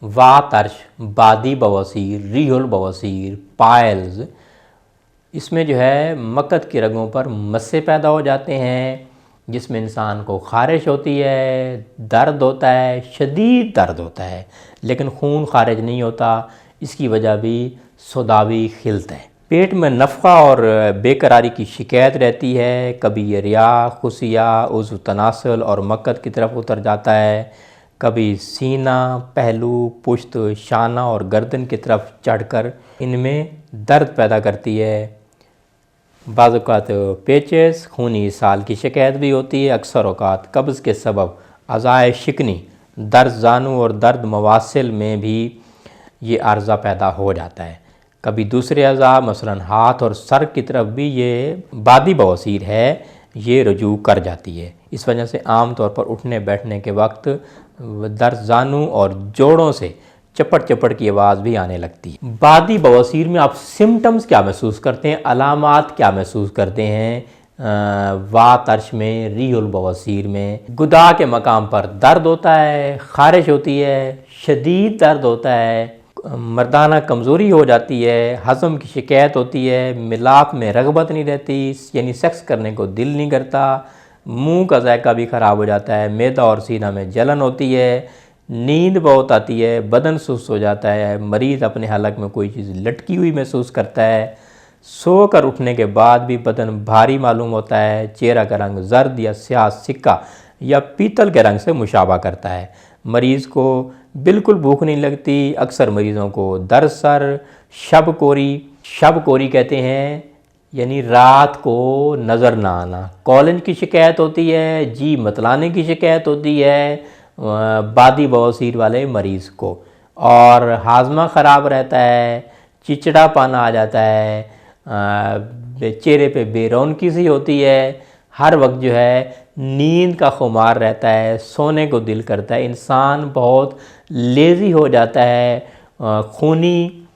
वातर्श, बादी बवासीर, रीहुल बवासीर, पाइल्स, इसमें जो है मकद की रगों पर मस्से पैदा हो जाते हैं, जिसमें इंसान को खारिश होती है, दर्द होता है, शदीद दर्द होता है, लेकिन खून खारिज नहीं होता। इसकी वजह भी सौदावी खिल्त है। पेट में नफ़ा और बेकरारी की शिकायत रहती है। कभी ये रिया, खुशिया, उज़्व तनासल और मकद की तरफ उतर जाता है। कभी सीना, पहलू, पुश्त, शाना और गर्दन की तरफ चढ़कर इनमें दर्द पैदा करती है। बाज़ औक़ात पेचेस, खूनी इसाल की शिकायत भी होती है। अक्सर औक़ात कब्ज़ के सबब अज़ाए शिकनी, दर्द जानू और दर्द मवासिल में भी ये अर्ज़ा पैदा हो जाता है। कभी दूसरे अज़ा मसलन हाथ और सर की तरफ भी ये बादी बवासीर है, ये रजू कर जाती है। इस वजह से आम तौर पर उठने बैठने के वक्त दर्द जानू और जोड़ों से चपड़ चपड़ की आवाज़ भी आने लगती है। बादी बवासीर में आप सिम्टम्स क्या महसूस करते हैं, अलामात क्या महसूस करते हैं? वातर्श में, रीहुल बवासीर में गुदा के मकाम पर दर्द होता है, खारिश होती है, शदीद दर्द होता है, मर्दाना कमज़ोरी हो जाती है, हज़म की शिकायत होती है, मिलाप में रग़बत नहीं रहती, यानी सेक्स करने को दिल नहीं करता, मुंह का जायका भी ख़राब हो जाता है, मैदा और सीना में जलन होती है, नींद बहुत आती है, बदन सुस्त हो जाता है, मरीज़ अपने हलक में कोई चीज़ लटकी हुई महसूस करता है, सोकर उठने के बाद भी बदन भारी मालूम होता है, चेहरा का रंग जर्द या स्याह सिक्का या पीतल के रंग से मुशाबा करता है, मरीज़ को बिल्कुल भूख नहीं लगती। अक्सर मरीज़ों को दर्द सर, शब कोरी कहते हैं, यानी रात को नज़र ना आना, कॉलेज की शिकायत होती है, जी मतलाने की शिकायत होती है बादी बवासीर वाले मरीज़ को, और हाजमा ख़राब रहता है, चिचड़ापन आ जाता है, चेहरे पे बेरौनकी सी होती है, हर वक्त जो है नींद का खुमार रहता है, सोने को दिल करता है, इंसान बहुत लेज़ी हो जाता है, खूनी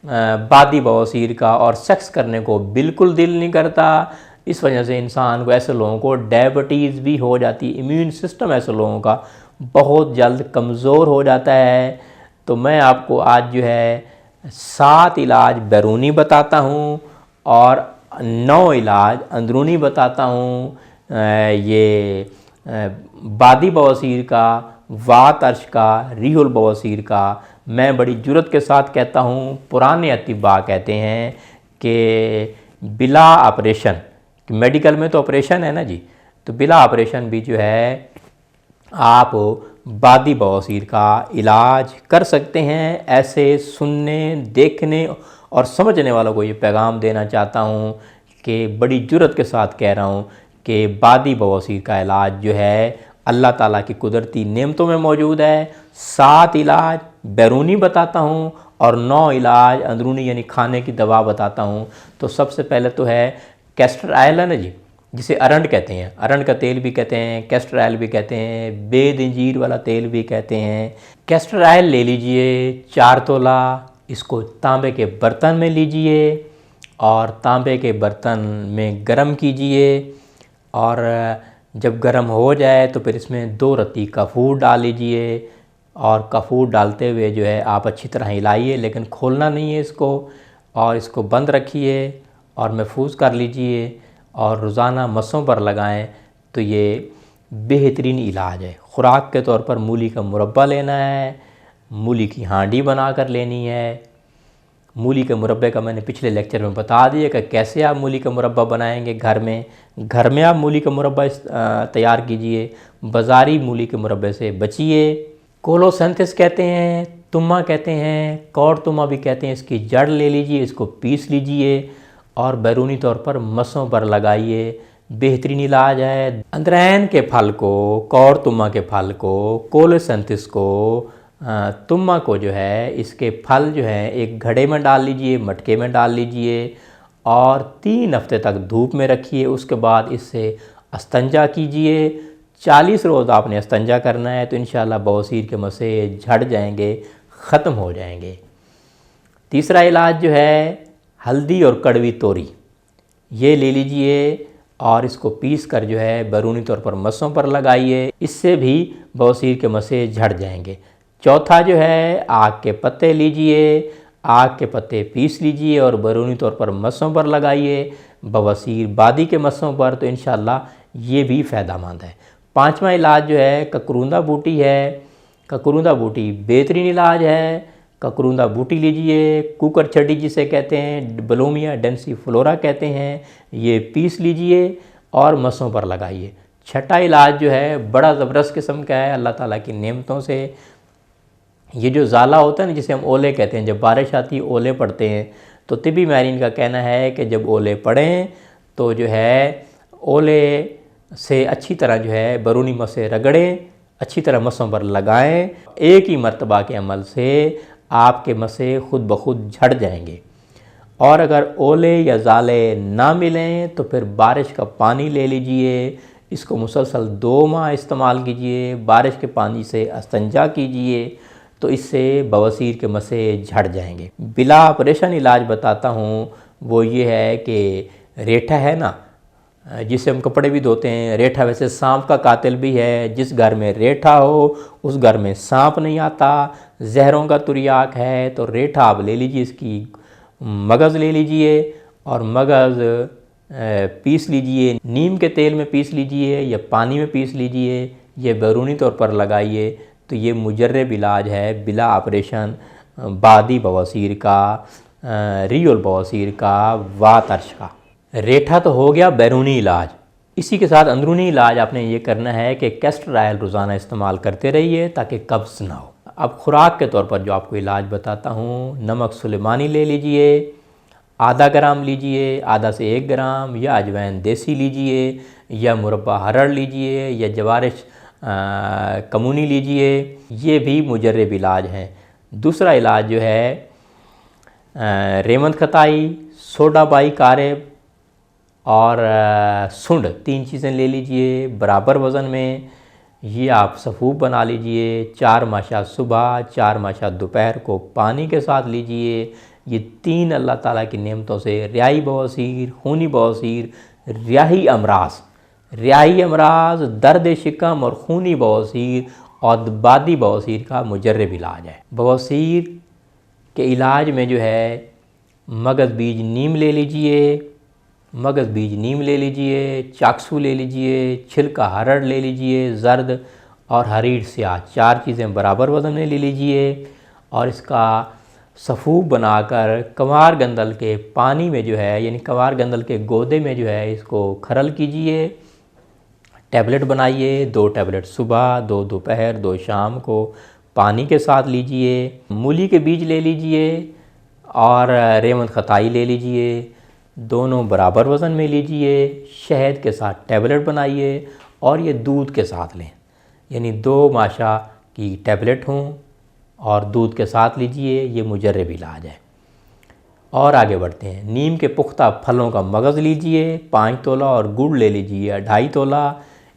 बादी बवासीर का, और सेक्स करने को बिल्कुल दिल नहीं करता। इस वजह से इंसान को, ऐसे लोगों को डायबिटीज़ भी हो जाती है, इम्यून सिस्टम ऐसे लोगों का बहुत जल्द कमज़ोर हो जाता है। तो मैं आपको आज जो है 7 इलाज बैरूनी बताता हूँ और 9 इलाज अंदरूनी बताता हूँ। ये बादी बवासीर का, वातर्श का, रीहुल बवासीर का। मैं बड़ी जुर्रत के साथ कहता हूँ, पुराने अतिबा कहते हैं कि बिला ऑपरेशन, मेडिकल में तो ऑपरेशन है ना जी, तो बिला ऑपरेशन भी जो है आप बादी बवासीर का इलाज कर सकते हैं। ऐसे सुनने, देखने और समझने वालों को ये पैगाम देना चाहता हूँ कि बड़ी जुर्रत के साथ कह रहा हूँ कि बादी बवासीर का इलाज जो है अल्लाह ताला की कुदरती नेमतों में मौजूद है। 7 इलाज बैरूनी बताता हूँ और 9 इलाज अंदरूनी यानी खाने की दवा बताता हूँ। तो सबसे पहले तो है कैस्टर ऑयल है ना जी, जिसे अरंड कहते हैं, अरंड का तेल भी कहते हैं, कैस्टर ऑयल भी कहते हैं, बेद इंजीर वाला तेल भी कहते हैं। कैस्टर ऑयल ले लीजिए 4 तोला, इसको तांबे के बर्तन में लीजिए और तांबे के बर्तन में गरम कीजिए, और जब गरम हो जाए तो फिर इसमें 2 रत्ती कपूर डाल लीजिए, और कपूर डालते हुए जो है आप अच्छी तरह हिलाइए, लेकिन खोलना नहीं है इसको, और इसको बंद रखिए और महफूज कर लीजिए और रोज़ाना मसों पर लगाएं। तो ये बेहतरीन इलाज है। ख़ुराक के तौर पर मूली का मुरब्बा लेना है, मूली की हांडी बना कर लेनी है। मूली के मुरब्बे का मैंने पिछले लेक्चर में बता दिया कि कैसे आप मूली का मुरब्बा बनाएंगे घर में आप मूली का मुरब्बा तैयार कीजिए, बाज़ारी मूली के मुरब्बे से बचिए। कोलोसेंथिस कहते हैं, तुम्मा कहते हैं, कौड़ तुम्मा भी कहते हैं, इसकी जड़ ले लीजिए, इसको पीस लीजिए और बैरूनी तौर पर मसों पर लगाइए। बेहतरीन इलाज है। अंद्रैन के फल को, कौड़ तुम्मा के फल को, कोलोसेंथिस को, तुम्मा को जो है, इसके फल जो है एक घड़े में डाल लीजिए, मटके में डाल लीजिए और 3 हफ्ते तक धूप में रखिए। उसके बाद इससे अस्तंजा कीजिए। 40 रोज़ आपने अस्तंजा करना है, तो इंशाल्लाह बवासीर के मसे झड़ जाएंगे, ख़त्म हो जाएंगे। तीसरा इलाज जो है हल्दी और कड़वी तोरी, ये ले लीजिए और इसको पीस कर जो है बैरूनी तौर पर मसों पर लगाइए, इससे भी बवासीर के मसे झड़ जाएंगे। चौथा जो है आक के पत्ते लीजिए, आक के पत्ते पीस लीजिए और बैरूनी तौर पर मस्सों पर लगाइए, बवासीर बादी के मस्सों पर, तो इंशाअल्लाह ये भी फ़ायदेमंद है। पांचवा इलाज जो है ककरूंदा बूटी है। ककरूंदा बूटी बेहतरीन इलाज है। ककरूंदा बूटी लीजिए, कुकर छड़ी जिसे कहते हैं, ब्लोमिया डेंसीफ्लोरा कहते हैं, ये पीस लीजिए और मस्सों पर लगाइए। छठा इलाज जो है बड़ा ज़बरदस्त किस्म का है अल्लाह ताला की नेमतों से। ये जो ज़ाला होता है ना, जिसे हम ओले कहते हैं, जब बारिश आती है ओले पड़ते हैं, तो तिबी माहिरीन का कहना है कि जब ओले पड़ें तो जो है ओले से अच्छी तरह जो है बैरूनी मस्से रगड़ें, अच्छी तरह मस्सों पर लगाएं। एक ही मर्तबा के अमल से आपके मस्से खुद ब खुद झड़ जाएंगे। और अगर ओले या ज़ाले ना मिलें तो फिर बारिश का पानी ले लीजिए, इसको मुसलसल 2 माह इस्तेमाल कीजिए, बारिश के पानी से इस्तिंजा कीजिए, तो इससे बवासीर के मस्से झड़ जाएंगे। बिला ऑपरेशन इलाज बताता हूँ, वो ये है कि रेठा है ना, जिससे हम कपड़े भी धोते हैं, रेठा वैसे सांप का कातिल भी है। जिस घर में रेठा हो उस घर में सांप नहीं आता। जहरों का तुरियाक है तो रेठा आप ले लीजिए, इसकी मगज़ ले लीजिए और मगज़ पीस लीजिए, नीम के तेल में पीस लीजिए या पानी में पीस लीजिए, ये बैरूनी तौर पर लगाइए, तो ये मुजर्रब इलाज है बिला ऑपरेशन बादी बवासीर का, रियल बवासीर का, वातरश का। रेठा तो हो गया बैरूनी इलाज। इसी के साथ अंदरूनी इलाज आपने ये करना है कि कैस्टर ऑयल रोज़ाना इस्तेमाल करते रहिए ताकि कब्ज़ ना हो। अब खुराक के तौर पर जो आपको इलाज बताता हूँ, नमक सुलेमानी ले लीजिए, आधा ग्राम लीजिए, आधा से 1 ग्राम, या अजवाइन देसी लीजिए, या मुरब्बा हरड़ लीजिए, या जवारिश कमूनी लीजिए, ये भी मुजर्रब इलाज हैं। दूसरा इलाज जो है रेमंद खताई, सोडा बाई कारेब और सुंड, 3 चीज़ें ले लीजिए बराबर वज़न में। ये आप सफ़ूफ बना लीजिए, 4 माशा सुबह, 4 माशा दोपहर को पानी के साथ लीजिए। ये 3 अल्लाह ताला की नेमतों से रियाई बवासीर, खूनी बवासीर, रियाई अमराज, दर्द शिकम और खूनी बवासीर और बादी बवासीर का मुजर्रब इलाज है। बवासीर के इलाज में जो है मगज़ बीज नीम ले लीजिए, मगज़ बीज नीम ले लीजिए, चाकसू ले लीजिए, छिलका हरड़ ले लीजिए, ज़र्द और हरीर स्याह, 4 चीज़ें बराबर वज़न में ले लीजिए और इसका सफ़ूफ बनाकर कंवार गंदल के पानी में जो है, यानी कंवार गंदल के गोदे में जो है, इसको खरल कीजिए, टैबलेट बनाइए। 2 टैबलेट सुबह, 2 दोपहर, 2 शाम को पानी के साथ लीजिए। मूली के बीज ले लीजिए और रेमंद खताई ले लीजिए, दोनों बराबर वज़न में लीजिए। शहद के साथ टैबलेट बनाइए और ये दूध के साथ लें, यानी 2 माशा की टैबलेट हों और दूध के साथ लीजिए। ये मुजर्रब इलाज है। और आगे बढ़ते हैं। नीम के पुख्ता फलों का मगज़ लीजिए, 5 तोला, और गुड़ ले लीजिए 2.5 तोला।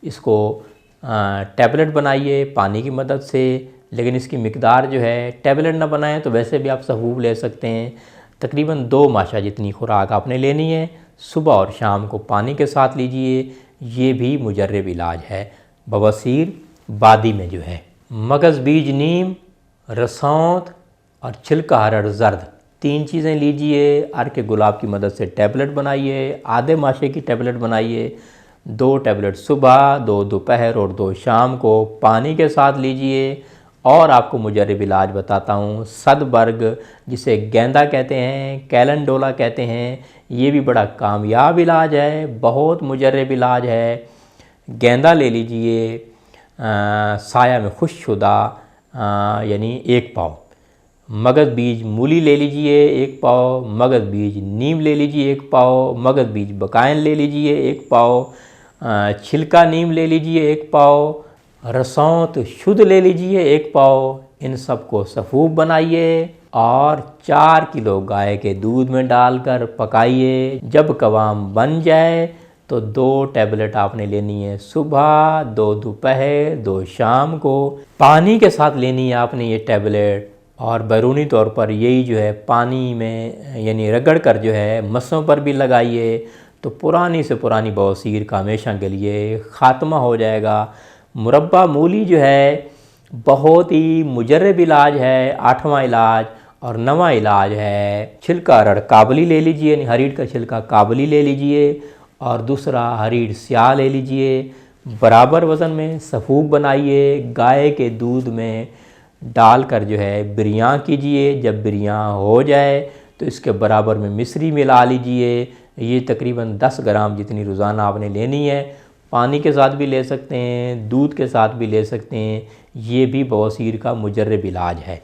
इसको टैबलेट बनाइए पानी की मदद से, लेकिन इसकी मिकदार जो है, टैबलेट ना बनाएं तो वैसे भी आप सफ़ूफ ले सकते हैं। तकरीबन 2 माशा जितनी खुराक आपने लेनी है, सुबह और शाम को पानी के साथ लीजिए। ये भी मुजर्रब इलाज है बवासीर बादी में जो है। मगज़ बीज नीम, रसौंत और छिलका हरड़ ज़र्द, 3 चीज़ें लीजिए। अर्क गुलाब की मदद से टैबलेट बनाइए, आधे माशे की टैबलेट बनाइए। 2 टैबलेट सुबह, 2 दोपहर और 2 शाम को पानी के साथ लीजिए। और आपको मुजर्रब इलाज बताता हूँ, सदबर्ग जिसे गेंदा कहते हैं, कैलेंडोला कहते हैं, ये भी बड़ा कामयाब इलाज है, बहुत मुजर्रब इलाज है। गेंदा ले लीजिए, साया में खुशशुदा, यानी 1 पाव। मगज़ बीज मूली ले लीजिए 1 पाव, मगज़ बीज नीम ले लीजिए 1 पाव, मगज़ बीज बकायन ले लीजिए 1 पाव, छिलका नीम ले लीजिए 1 पाव, रसौंत शुद्ध ले लीजिए 1 पाव। इन सब को सफ़ूफ बनाइए और 4 किलो गाय के दूध में डालकर पकाइए। जब कवाम बन जाए तो 2 टैबलेट आपने लेनी है सुबह, 2 दोपहर, 2 शाम को। पानी के साथ लेनी है आपने ये टैबलेट, और बैरूनी तौर पर यही जो है पानी में यानी रगड़ कर जो है मस्सों पर भी लगाइए, तो पुरानी से पुरानी बवासीर का हमेशा के लिए ख़ात्मा हो जाएगा। मुरब्बा मूली जो है बहुत ही मुजर्रब इलाज है। 8वां इलाज और 9वां इलाज है छिलका अरड़ काबली ले लीजिए, हरीड़ का छिलका काबली ले लीजिए, और दूसरा हरीड़ स्याह ले लीजिए। बराबर वज़न में सफ़ूक बनाइए, गाय के दूध में डालकर जो है बिरयाँ कीजिए। जब बिरयाँ हो जाए तो इसके बराबर में मिश्री मिला लीजिए। ये तकरीबन 10 ग्राम जितनी रोज़ाना आपने लेनी है। पानी के साथ भी ले सकते हैं, दूध के साथ भी ले सकते हैं। ये भी बवासीर का मुजर्रब इलाज है।